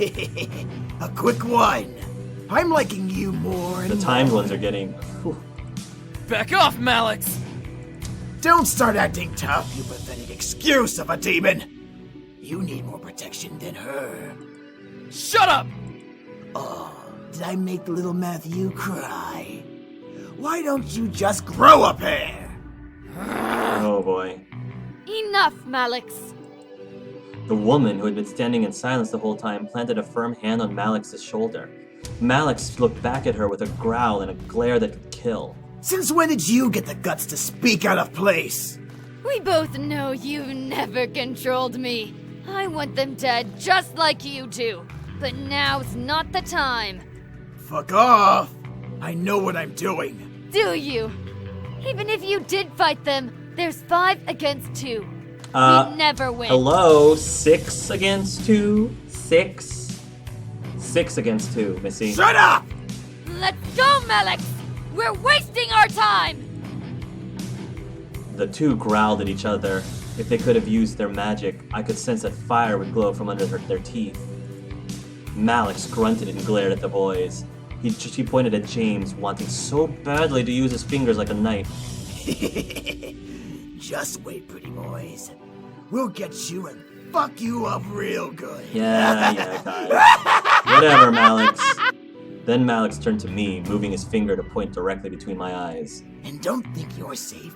A quick one. I'm liking you more and The timed more. ones are getting... Whew. Back off, Malix! Don't start acting tough, you pathetic excuse of a demon. You need more protection than her. Shut up! Oh, did I make little Matthew cry? Why don't you just grow a pair? Oh boy. Enough, Malix. The woman, who had been standing in silence the whole time, planted a firm hand on Malix's shoulder. Malix looked back at her with a growl and a glare that could kill. Since when did you get the guts to speak out of place? We both know you've never controlled me. I want them dead just like you do. But now's not the time. Fuck off! I know what I'm doing. Do you? Even if you did fight them, there's 5 against 2. We'd never win. Hello? 6 against 2? 6? 6 against 2, Missy. Shut up! Let's go, Malix! We're wasting our time! The two growled at each other. If they could have used their magic, I could sense that fire would glow from under their teeth. Malix grunted and glared at the boys. She pointed at James, wanting so badly to use his fingers like a knife. Just wait, pretty boys. We'll get you and fuck you up real good. Yeah, guys. Whatever, Malix. Then Malix turned to me, moving his finger to point directly between my eyes. And don't think you're safe.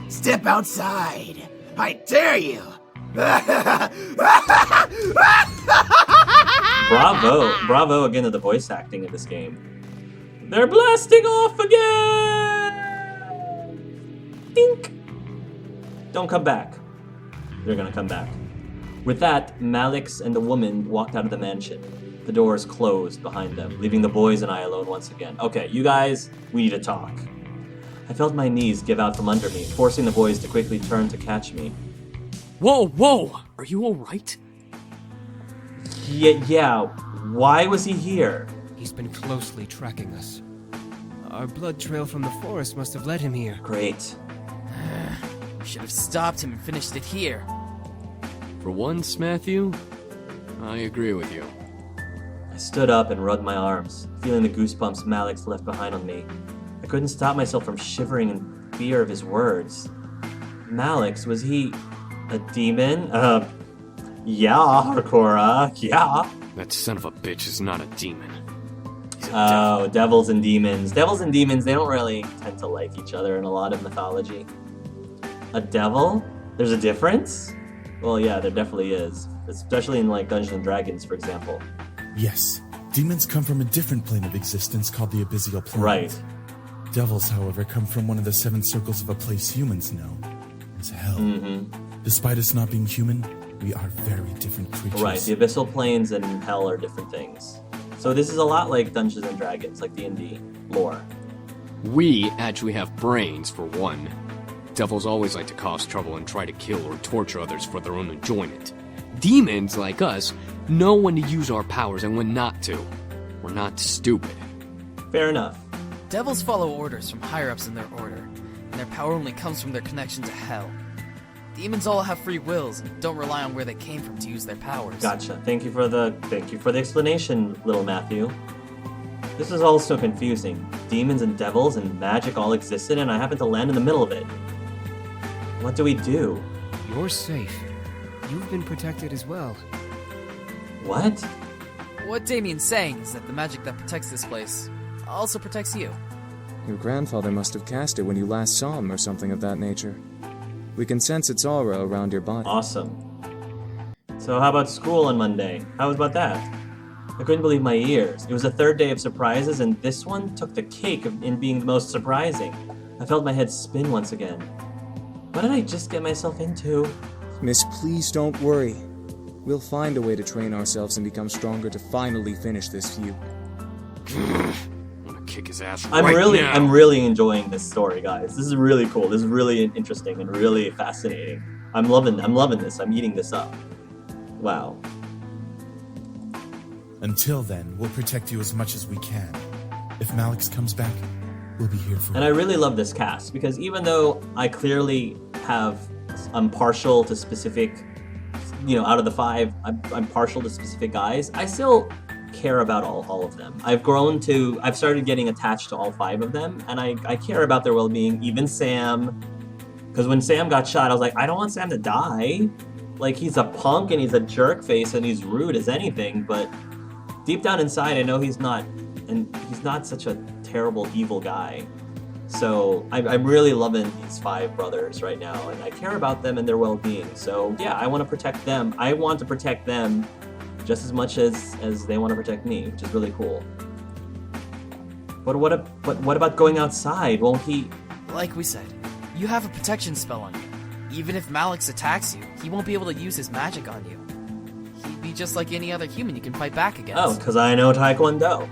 Step outside. I dare you. Bravo again to the voice acting in this game. They're blasting off again! Dink! Don't come back. They're gonna come back. With that, Malix and the woman walked out of the mansion. The doors closed behind them, leaving the boys and I alone once again. Okay, you guys, we need to talk. I felt my knees give out from under me, forcing the boys to quickly turn to catch me. Whoa! Are you alright? Yeah, why was he here? He's been closely tracking us. Our blood trail from the forest must have led him here. Great. We should have stopped him and finished it here. For once, Matthew, I agree with you. I stood up and rubbed my arms, feeling the goosebumps Malix left behind on me. I couldn't stop myself from shivering in fear of his words. Malix, was he a demon? Yeah, Harkura, yeah. That son of a bitch is not a demon. He's a Oh, devil. devils and demons. Devils and demons, they don't really tend to like each other in a lot of mythology. A devil? There's a difference? Well, yeah, there definitely is. Especially in, like, Dungeons and Dragons, for example. Yes, demons come from a different plane of existence called the abyssal plane. Right. Devils, however, come from one of the 7 circles of a place humans know as hell. Mm-hmm. Despite us not being human, we are very different creatures. Right, the abyssal planes and hell are different things. So this is a lot like Dungeons and Dragons, like D&D lore. We actually have brains, for one. Devils always like to cause trouble and try to kill or torture others for their own enjoyment. Demons, like us, know when to use our powers and when not to. We're not stupid. Fair enough. Devils follow orders from higher-ups in their order, and their power only comes from their connection to hell. Demons all have free wills and don't rely on where they came from to use their powers. Gotcha. Thank you for the explanation, little Matthew. This is all so confusing. Demons and devils and magic all existed, and I happen to land in the middle of it. What do we do? You're safe. You've been protected as well. What? What Damien's saying is that the magic that protects this place also protects you. Your grandfather must have cast it when you last saw him or something of that nature. We can sense its aura around your body. Awesome. So how about school on Monday? How about that? I couldn't believe my ears. It was the 3rd day of surprises, and this one took the cake in being the most surprising. I felt my head spin once again. What did I just get myself into? Miss, please don't worry. We'll find a way to train ourselves and become stronger to finally finish this feud. I'm gonna kick his ass I'm right really now. enjoying this story, guys. This is really cool. This is really interesting and really fascinating. I'm loving this. I'm eating this up. Wow. Until then, we'll protect you as much as we can. If Malix comes back, we'll be here for And you. I really love this cast because even though I clearly I'm partial to specific out of the 5, I'm partial to specific guys. I still care about all of them. I've started getting attached to all 5 of them, and I care about their well-being, even Sam. Because when Sam got shot, I was like, I don't want Sam to die. Like, he's a punk and he's a jerk face and he's rude as anything, but deep down inside, I know he's not such a terrible, evil guy. So I'm really loving these 5 brothers right now, and I care about them and their well-being. So yeah, I want to protect them. I want to protect them just as much as they want to protect me, which is really cool. But what about going outside? Won't he? Like we said, you have a protection spell on you. Even if Malix attacks you, he won't be able to use his magic on you. He'd be just like any other human you can fight back against. Oh, because I know Taekwondo,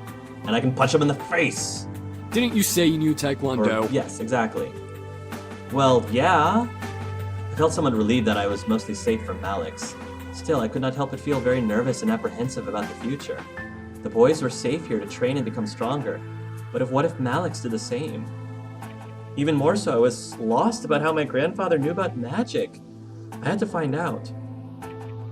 and I can punch him in the face. Didn't you say you knew Taekwondo? Yes, exactly. Well, yeah. I felt somewhat relieved that I was mostly safe from Malix. Still, I could not help but feel very nervous and apprehensive about the future. The boys were safe here to train and become stronger, but what if Malix did the same? Even more so, I was lost about how my grandfather knew about magic. I had to find out.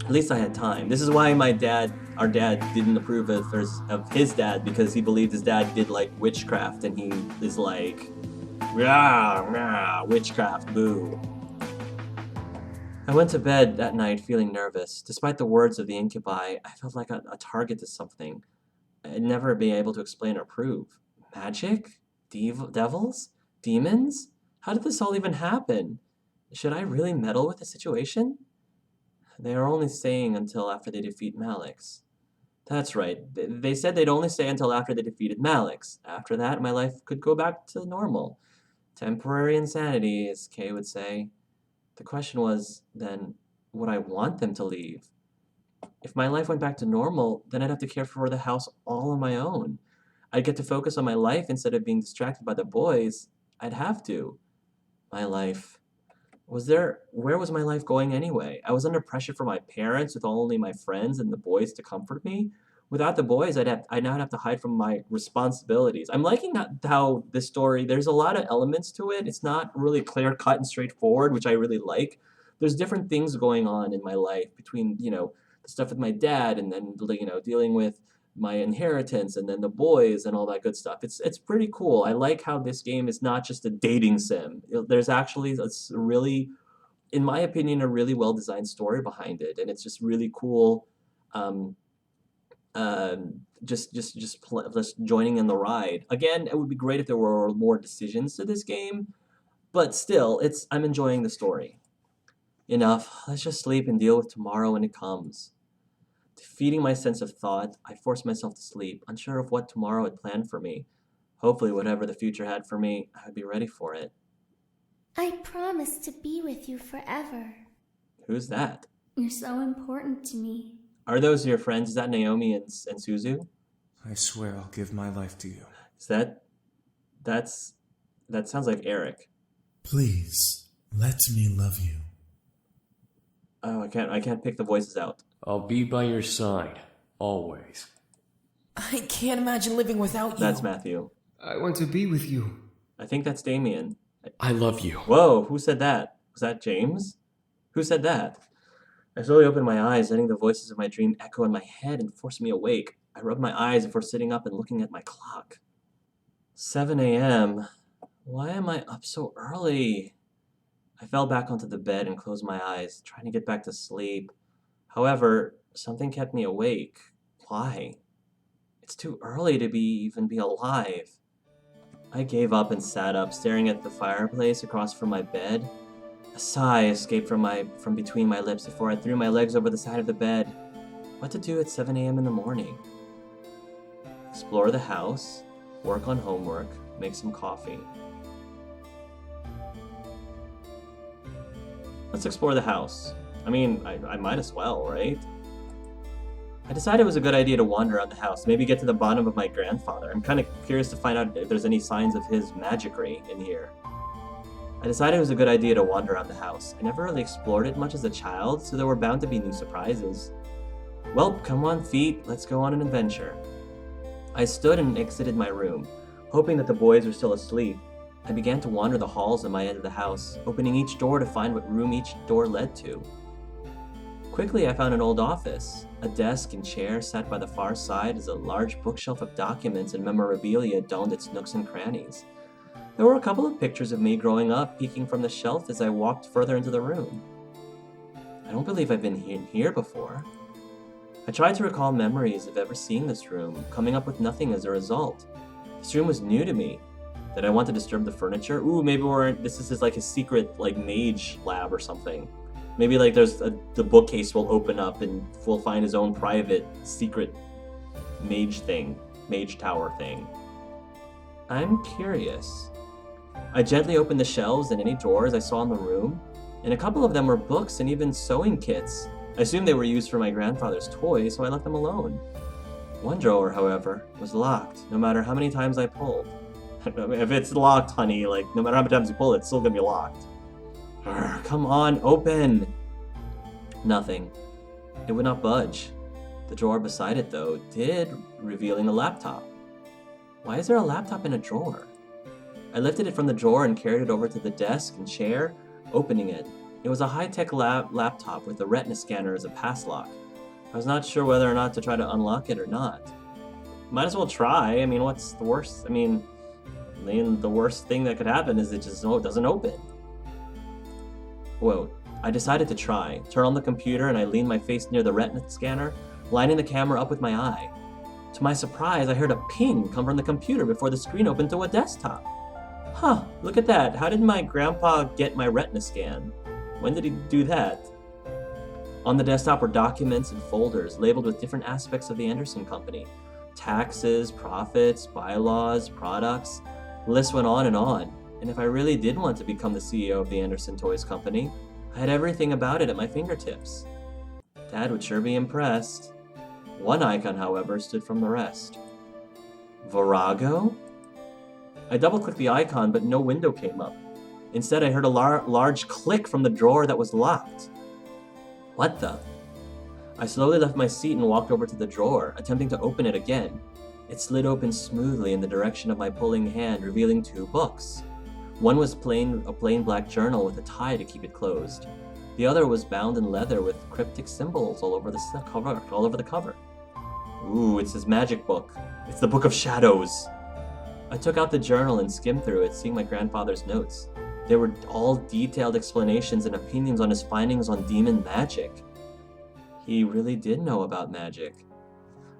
At least I had time. This is why our dad didn't approve of his dad, because he believed his dad did like witchcraft, and he is like, rah, rah, witchcraft, boo. I went to bed that night feeling nervous. Despite the words of the incubi, I felt like a target to something I'd never be able to explain or prove. Magic? Devils? Demons? How did this all even happen? Should I really meddle with the situation? They are only staying until after they defeat Malix. That's right. They said they'd only stay until after they defeated Malix. After that, my life could go back to normal. Temporary insanity, as Kay would say. The question was, then, would I want them to leave? If my life went back to normal, then I'd have to care for the house all on my own. I'd get to focus on my life instead of being distracted by the boys. I'd have to. My life. Where was my life going anyway? I was under pressure from my parents with only my friends and the boys to comfort me. Without the boys, I'd now have to hide from my responsibilities. I'm liking how this story, there's a lot of elements to it. It's not really clear-cut and straightforward, which I really like. There's different things going on in my life between, the stuff with my dad and then, dealing with my inheritance and then the boys and all that good stuff. It's pretty cool. I like how this game is not just a dating sim. There's actually it's really, in my opinion, a really well-designed story behind it, and it's just really cool. Just joining in the ride. Again, it would be great if there were more decisions to this game, but still, I'm enjoying the story. Enough. Let's just sleep and deal with tomorrow when it comes. Defeating my sense of thought, I forced myself to sleep, unsure of what tomorrow had planned for me. Hopefully, whatever the future had for me, I would be ready for it. I promise to be with you forever. Who's that? You're so important to me. Are those your friends? Is that Naomi and Suzu? I swear I'll give my life to you. That sounds like Eric. Please, let me love you. Oh, I can't pick the voices out. I'll be by your side, always. I can't imagine living without you. That's Matthew. I want to be with you. I think that's Damien. I love you. Whoa, who said that? Was that James? Who said that? I slowly opened my eyes, letting the voices of my dream echo in my head and force me awake. I rubbed my eyes before sitting up and looking at my clock. 7 a.m. Why am I up so early? I fell back onto the bed and closed my eyes, trying to get back to sleep. However, something kept me awake. Why? It's too early to even be alive. I gave up and sat up, staring at the fireplace across from my bed. A sigh escaped from between my lips before I threw my legs over the side of the bed. What to do at 7 a.m. in the morning? Explore the house, work on homework, make some coffee. Let's explore the house. I mean, I might as well, right? I decided it was a good idea to wander around the house, maybe get to the bottom of my grandfather. I'm kind of curious to find out if there's any signs of his magicry in here. I decided it was a good idea to wander around the house. I never really explored it much as a child, so there were bound to be new surprises. Well, come on, feet, let's go on an adventure. I stood and exited my room, hoping that the boys were still asleep. I began to wander the halls on my end of the house, opening each door to find what room each door led to. Quickly, I found an old office. A desk and chair sat by the far side as a large bookshelf of documents and memorabilia adorned its nooks and crannies. There were a couple of pictures of me growing up peeking from the shelf as I walked further into the room. I don't believe I've been here before. I tried to recall memories of ever seeing this room, coming up with nothing as a result. This room was new to me. Did I want to disturb the furniture? Ooh, maybe this is like a secret like mage lab or something. Maybe like the bookcase will open up and we'll find his own private secret mage tower thing. I'm curious. I gently opened the shelves and any drawers I saw in the room, and a couple of them were books and even sewing kits. I assumed they were used for my grandfather's toys, so I left them alone. One drawer, however, was locked, no matter how many times I pulled. If it's locked, honey, like, no matter how many times you pull it, it's still gonna be locked. Urgh, come on, open! Nothing. It would not budge. The drawer beside it, though, did, revealing a laptop. Why is there a laptop in a drawer? I lifted it from the drawer and carried it over to the desk and chair, opening it. It was a high-tech laptop with a retina scanner as a pass lock. I was not sure whether or not to try to unlock it or not. Might as well try. I mean, what's the worst? I mean, the worst thing that could happen is it just doesn't open. Whoa. I decided to try. Turn on the computer and I leaned my face near the retina scanner, lining the camera up with my eye. To my surprise, I heard a ping come from the computer before the screen opened to a desktop. Huh, look at that. How did my grandpa get my retina scan? When did he do that? On the desktop were documents and folders labeled with different aspects of the Anderson Company. Taxes, profits, bylaws, products. The list went on, and if I really did want to become the CEO of the Anderson Toys Company, I had everything about it at my fingertips. Dad would sure be impressed. One icon, however, stood from the rest. Virago? I double-clicked the icon, but no window came up. Instead, I heard a large click from the drawer that was locked. What the? I slowly left my seat and walked over to the drawer, attempting to open it again. It slid open smoothly in the direction of my pulling hand, revealing 2 books. One was a plain black journal with a tie to keep it closed. The other was bound in leather with cryptic symbols all over the cover. Ooh, it's his magic book. It's the Book of Shadows. I took out the journal and skimmed through it, seeing my grandfather's notes. They were all detailed explanations and opinions on his findings on demon magic. He really did know about magic.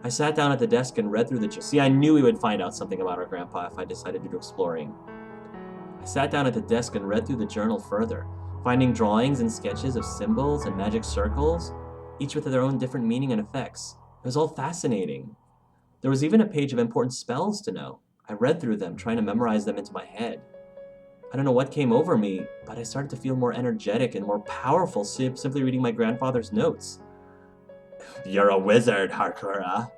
I sat down at the desk and read through the... See, I knew we would find out something about our grandpa if I decided to do exploring. I sat down at the desk and read through the journal further, finding drawings and sketches of symbols and magic circles, each with their own different meaning and effects. It was all fascinating. There was even a page of important spells to know. I read through them, trying to memorize them into my head. I don't know what came over me, but I started to feel more energetic and more powerful simply reading my grandfather's notes. You're a wizard, Harkura.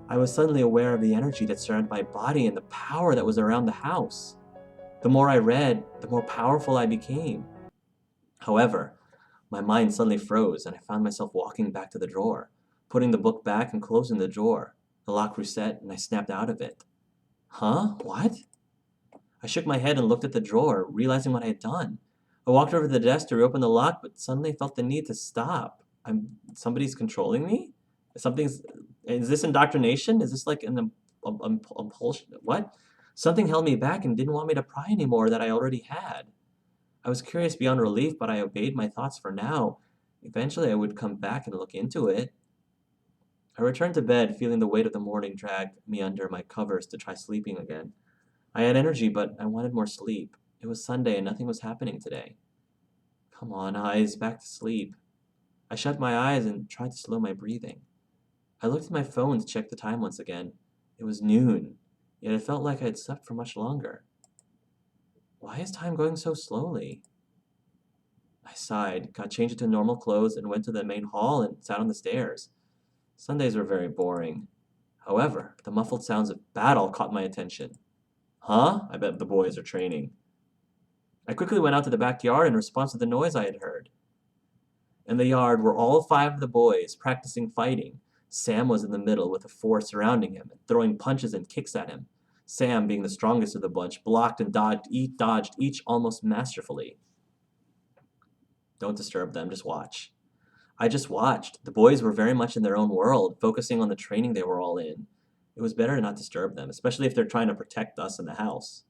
I was suddenly aware of the energy that surrounded my body and the power that was around the house. The more I read, the more powerful I became. However, my mind suddenly froze and I found myself walking back to the drawer, putting the book back and closing the drawer. The lock reset and I snapped out of it. Huh? What? I shook my head and looked at the drawer, realizing what I had done. I walked over to the desk to reopen the lock, but suddenly felt the need to stop. Somebody's controlling me? Is this indoctrination? Is this like an impulsion? What? Something held me back and didn't want me to pry anymore that I already had. I was curious beyond relief, but I obeyed my thoughts for now. Eventually I would come back and look into it. I returned to bed, feeling the weight of the morning drag me under my covers to try sleeping again. I had energy, but I wanted more sleep. It was Sunday and nothing was happening today. Come on, eyes, back to sleep. I shut my eyes and tried to slow my breathing. I looked at my phone to check the time once again. It was noon, yet it felt like I had slept for much longer. Why is time going so slowly? I sighed, got changed into normal clothes, and went to the main hall and sat on the stairs. Sundays were very boring. However, the muffled sounds of battle caught my attention. Huh? I bet the boys are training. I quickly went out to the backyard in response to the noise I had heard. In the yard were all 5 of the boys practicing fighting. Sam was in the middle with the 4 surrounding him, throwing punches and kicks at him. Sam, being the strongest of the bunch, blocked and dodged each almost masterfully. Don't disturb them, just watch. I just watched. The boys were very much in their own world, focusing on the training they were all in. It was better to not disturb them, especially if they're trying to protect us in the house.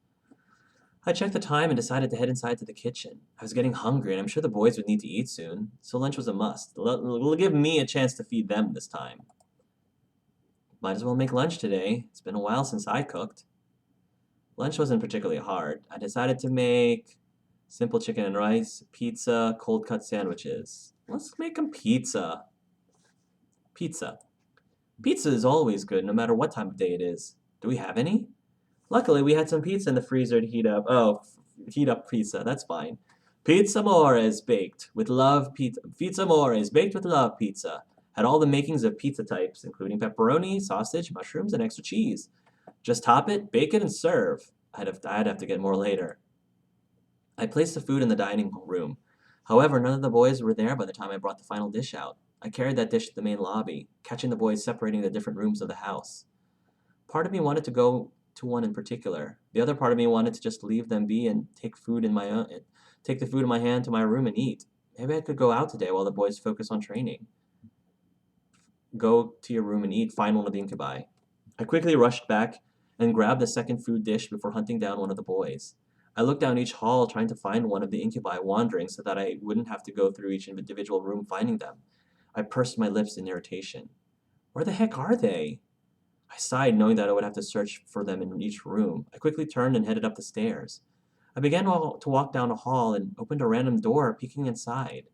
I checked the time and decided to head inside to the kitchen. I was getting hungry, and I'm sure the boys would need to eat soon, so lunch was a must. It'll give me a chance to feed them this time. Might as well make lunch today. It's been a while since I cooked. Lunch wasn't particularly hard. I decided to make simple chicken and rice, pizza, cold cut sandwiches. Let's make them pizza. Pizza. Pizza is always good, no matter what time of day it is. Do we have any? Luckily, we had some pizza in the freezer to heat up. Oh, heat up pizza. That's fine. Pizza more is baked with love pizza. Pizza more is baked with love pizza. Had all the makings of pizza types, including pepperoni, sausage, mushrooms, and extra cheese. Just top it, bake it, and serve. I'd have to get more later. I placed the food in the dining room. However, none of the boys were there by the time I brought the final dish out. I carried that dish to the main lobby, catching the boys separating the different rooms of the house. Part of me wanted to go to one in particular. The other part of me wanted to just leave them be and take the food in my hand to my room and eat. Maybe I could go out today while the boys focus on training. Go to your room and eat. Find one of the incubi. I quickly rushed back and grabbed the second food dish before hunting down one of the boys. I looked down each hall trying to find one of the incubi wandering so that I wouldn't have to go through each individual room finding them. I pursed my lips in irritation. Where the heck are they? I sighed, knowing that I would have to search for them in each room. I quickly turned and headed up the stairs. I began to walk down a hall and opened a random door, peeking inside.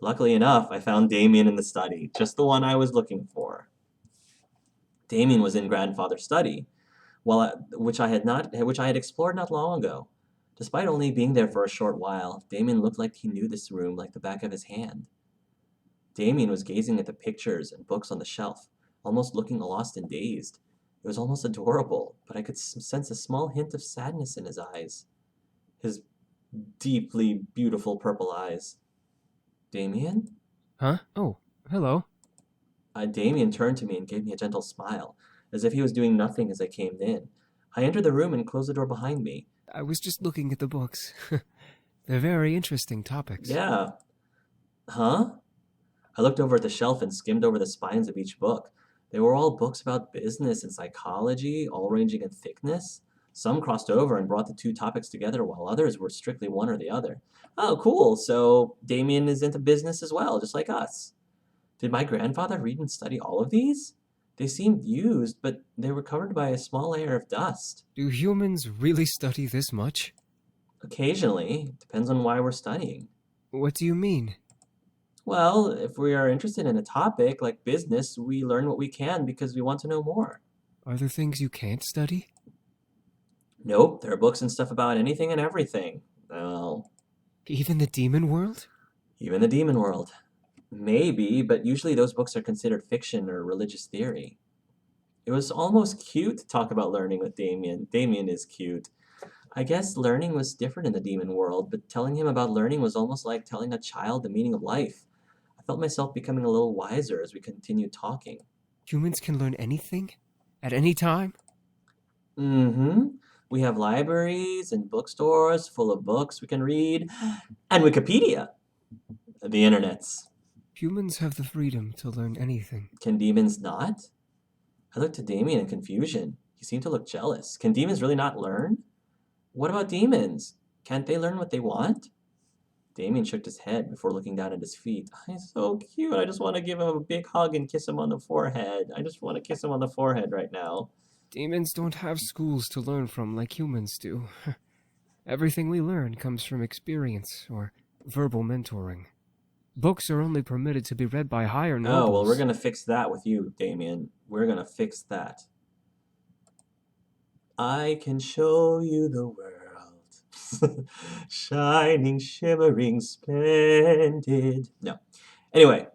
Luckily enough, I found Damien in the study, just the one I was looking for. Damien was in Grandfather's study, which I had explored not long ago. Despite only being there for a short while, Damien looked like he knew this room like the back of his hand. Damien was gazing at the pictures and books on the shelf, almost looking lost and dazed. It was almost adorable, but I could sense a small hint of sadness in his eyes. His deeply beautiful purple eyes. Damien? Huh? Oh, hello. Damien turned to me and gave me a gentle smile, as if he was doing nothing as I came in. I entered the room and closed the door behind me. I was just looking at the books. They're very interesting topics. Yeah. Huh? I looked over at the shelf and skimmed over the spines of each book. They were all books about business and psychology, all ranging in thickness. Some crossed over and brought the two topics together, while others were strictly one or the other. Oh, cool. So Damien is into business as well, just like us. Did my grandfather read and study all of these? They seemed used, but they were covered by a small layer of dust. Do humans really study this much? Occasionally. Depends on why we're studying. What do you mean? Well, if we are interested in a topic like business, we learn what we can because we want to know more. Are there things you can't study? Nope, there are books and stuff about anything and everything. Well, Even the demon world? even the demon world. Maybe, but usually those books are considered fiction or religious theory. It was almost cute to talk about learning with Damien. Damien is cute. I guess learning was different in the demon world, but telling him about learning was almost like telling a child the meaning of life. I felt myself becoming a little wiser as we continued talking. Humans can learn anything? At any time? Mm-hmm. We have libraries and bookstores full of books we can read, and Wikipedia. The internets. Humans have the freedom to learn anything. Can demons not? I looked at Damien in confusion. He seemed to look jealous. Can demons really not learn? What about demons? Can't they learn what they want? Damien shook his head before looking down at his feet. He's so cute. I just want to give him a big hug and kiss him on the forehead. I just want to kiss him on the forehead right now. Demons don't have schools to learn from like humans do. Everything we learn comes from experience or verbal mentoring. Books are only permitted to be read by higher nobles. Oh, well, we're going to fix that with you, Damien. We're going to fix that. I can show you the world. Shining, shimmering, splendid. No. Anyway,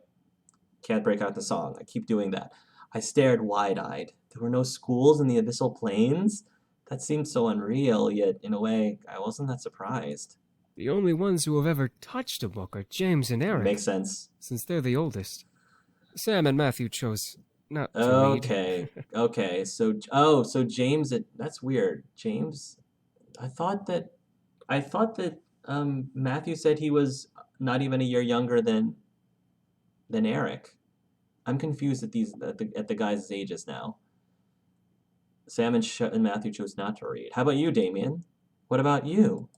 can't break out the song. I keep doing that. I stared wide-eyed. There were no schools in the abyssal plains? That seemed so unreal, yet in a way, I wasn't that surprised. The only ones who have ever touched a book are James and Eric. Makes sense. Since they're the oldest. Sam and Matthew chose not to read. Okay, okay. So James, that's weird. James, I thought that Matthew said he was not even a year younger than than Eric. I'm confused at the guys' ages now. Sam and Matthew chose not to read. How about you, Damien? What about you?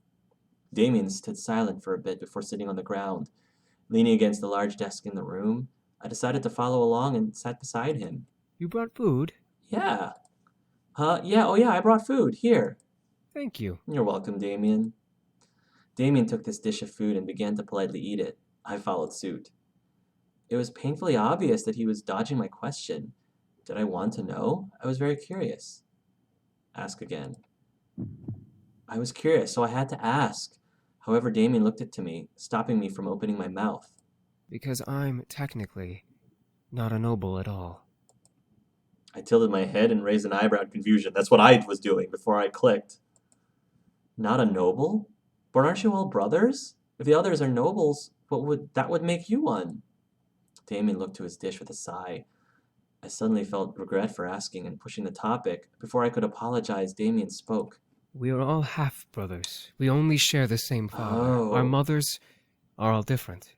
Damien stood silent for a bit before sitting on the ground, leaning against the large desk in the room. I decided to follow along and sat beside him. You brought food? Yeah. Yeah, oh yeah, I brought food. Here. Thank you. You're welcome, Damien. Damien took this dish of food and began to politely eat it. I followed suit. It was painfully obvious that he was dodging my question. Did I want to know? I was very curious. Ask again. I was curious, so I had to ask. However, Damien looked to me, stopping me from opening my mouth. Because I'm technically not a noble at all. I tilted my head and raised an eyebrow in confusion. That's what I was doing before I clicked. Not a noble? But aren't you all brothers? If the others are nobles, that would make you one? Damien looked to his dish with a sigh. I suddenly felt regret for asking and pushing the topic. Before I could apologize, Damien spoke. We are all half-brothers. We only share the same father. Oh. Our mothers are all different.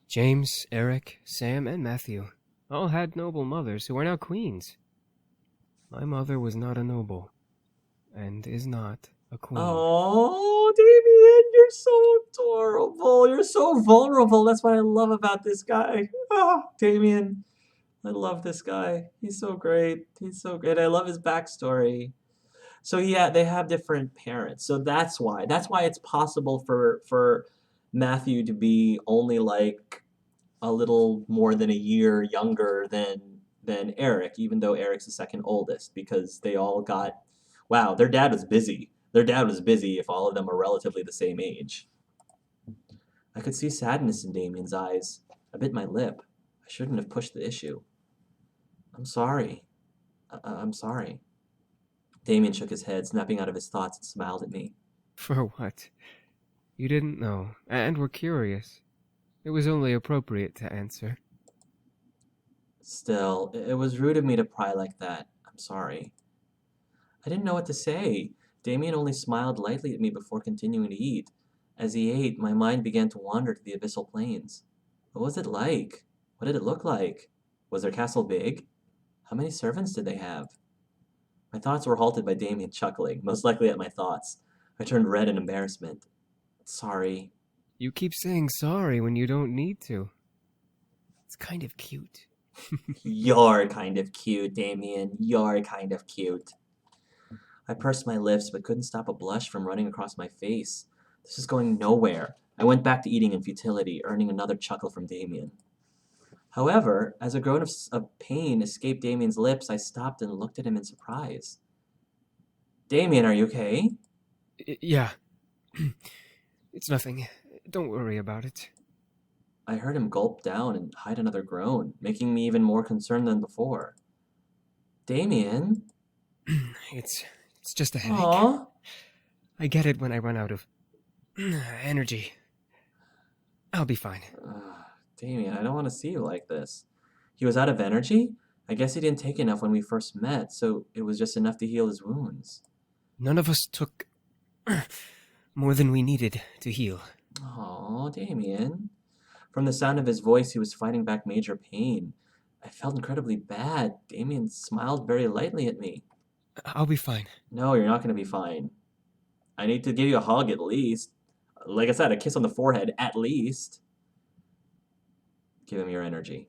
James, Eric, Sam, and Matthew all had noble mothers who are now queens. My mother was not a noble, and is not a queen. Oh, Damien, you're so adorable. You're so vulnerable. That's what I love about this guy. Oh, Damien, I love this guy. He's so great. He's so great. I love his backstory. So yeah, they have different parents. So that's why. That's why it's possible for Matthew to be only like a little more than a year younger than Eric, even though Eric's the second oldest, because they all got, wow, their dad was busy. Their dad was busy if all of them are relatively the same age. I could see sadness in Damien's eyes. I bit my lip. I shouldn't have pushed the issue. I'm sorry. I'm sorry. Damien shook his head, snapping out of his thoughts, and smiled at me. For what? You didn't know, and were curious. It was only appropriate to answer. Still, it was rude of me to pry like that. I'm sorry. I didn't know what to say. Damien only smiled lightly at me before continuing to eat. As he ate, my mind began to wander to the abyssal plains. What was it like? What did it look like? Was their castle big? How many servants did they have? My thoughts were halted by Damien chuckling, most likely at my thoughts. I turned red in embarrassment. Sorry. You keep saying sorry when you don't need to. It's kind of cute. You're kind of cute, Damien. You're kind of cute. I pursed my lips, but couldn't stop a blush from running across my face. This is going nowhere. I went back to eating in futility, earning another chuckle from Damien. However, as a groan of pain escaped Damien's lips, I stopped and looked at him in surprise. Damien, are you okay? Yeah. It's nothing. Don't worry about it. I heard him gulp down and hide another groan, making me even more concerned than before. Damien? It's just a headache. Aww. I get it when I run out of energy. I'll be fine. Damien, I don't want to see you like this. He was out of energy? I guess he didn't take enough when we first met, so it was just enough to heal his wounds. None of us took more than we needed to heal. Oh, Damien. From the sound of his voice, he was fighting back major pain. I felt incredibly bad. Damien smiled very lightly at me. I'll be fine. No, you're not going to be fine. I need to give you a hug at least. Like I said, a kiss on the forehead at least. Give him your energy.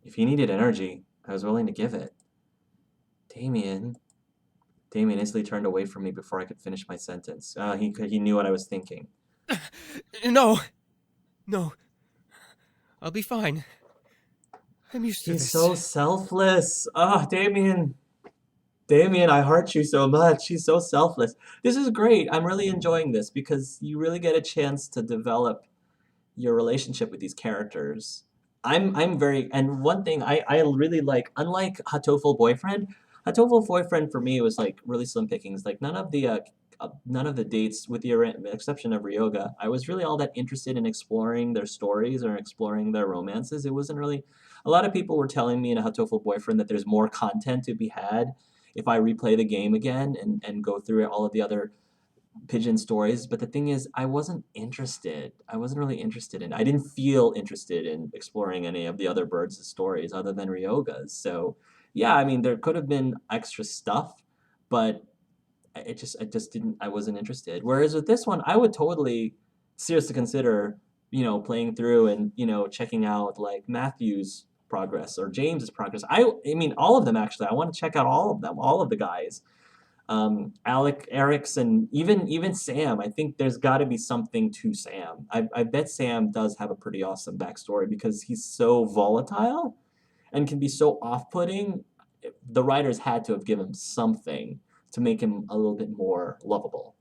If he needed energy, I was willing to give it. Damien. Damien instantly turned away from me before I could finish my sentence. He knew what I was thinking. No. I'll be fine. I'm used to this. He's so selfless. Oh, Damien. Damien, I heart you so much. He's so selfless. This is great. I'm really enjoying this because you really get a chance to develop your relationship with these characters. I'm very, and one thing I really like, unlike Hatoful Boyfriend for me was like really slim pickings. Like none of the dates, with the exception of Ryoga, I was really all that interested in exploring their stories or exploring their romances. It wasn't really, a lot of people were telling me in a Hatoful Boyfriend that there's more content to be had if I replay the game again and go through all of the other pigeon stories, but the thing is, I wasn't interested. I wasn't really interested in. I didn't feel interested in exploring any of the other birds' stories other than Ryoga's. So, yeah, I mean, there could have been extra stuff, but I just didn't. I wasn't interested. Whereas with this one, I would totally seriously consider, playing through and checking out like Matthew's progress or James's progress. I mean, all of them actually. I want to check out all of them, all of the guys. Alec, Eric's, and even Sam. I think there's got to be something to Sam. I bet Sam does have a pretty awesome backstory because he's so volatile and can be so off-putting. The writers had to have given him something to make him a little bit more lovable.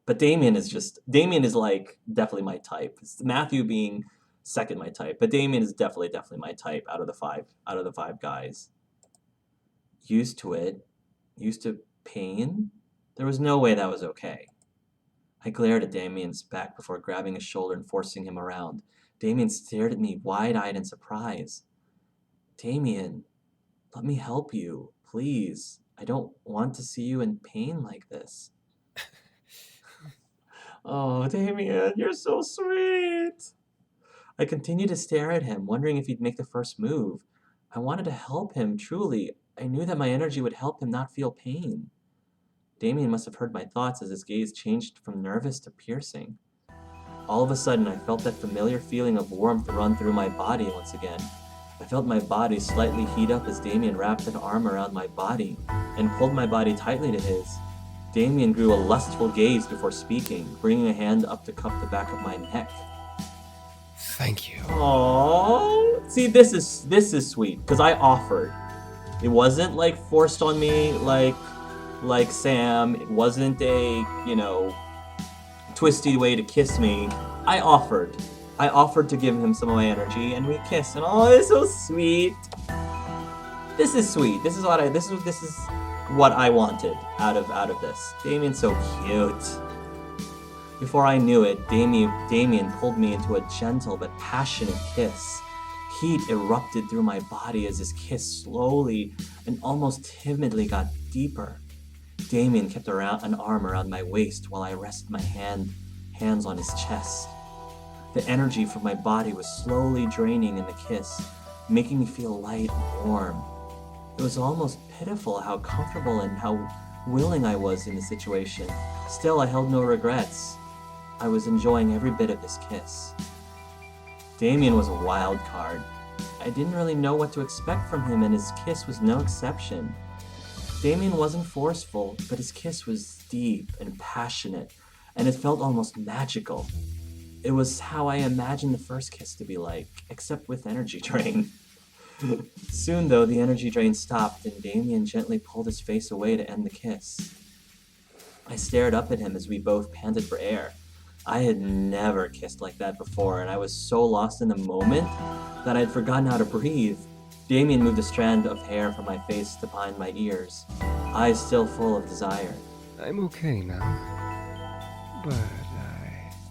But Damien is like definitely my type. It's Matthew being second my type, but Damien is definitely my type out of the five guys. Used to it. Used to pain? There was no way that was okay. I glared at Damien's back before grabbing his shoulder and forcing him around. Damien stared at me wide-eyed in surprise. Damien, let me help you, please. I don't want to see you in pain like this. Oh, Damien, you're so sweet. I continued to stare at him, wondering if he'd make the first move. I wanted to help him, truly. I knew that my energy would help him not feel pain. Damien must have heard my thoughts as his gaze changed from nervous to piercing. All of a sudden, I felt that familiar feeling of warmth run through my body once again. I felt my body slightly heat up as Damien wrapped an arm around my body and pulled my body tightly to his. Damien grew a lustful gaze before speaking, bringing a hand up to cup the back of my neck. Thank you. Aww. See, this is sweet, because I offered. It wasn't like forced on me like Sam. It wasn't a, twisty way to kiss me. I offered. I offered to give him some of my energy, and we kissed, and oh, it's so sweet. This is sweet. This is what I wanted out of this. Damien's so cute. Before I knew it, Damien pulled me into a gentle but passionate kiss. Heat erupted through my body as his kiss slowly and almost timidly got deeper. Damien kept an arm around my waist while I rested my hands on his chest. The energy from my body was slowly draining in the kiss, making me feel light and warm. It was almost pitiful how comfortable and how willing I was in the situation. Still, I held no regrets. I was enjoying every bit of this kiss. Damien was a wild card. I didn't really know what to expect from him, and his kiss was no exception. Damien wasn't forceful, but his kiss was deep and passionate, and it felt almost magical. It was how I imagined the first kiss to be like, except with energy drain. Soon, though, the energy drain stopped, and Damien gently pulled his face away to end the kiss. I stared up at him as we both panted for air. I had never kissed like that before, and I was so lost in the moment that I'd forgotten how to breathe. Damien moved a strand of hair from my face to behind my ears, eyes still full of desire. I'm okay now. But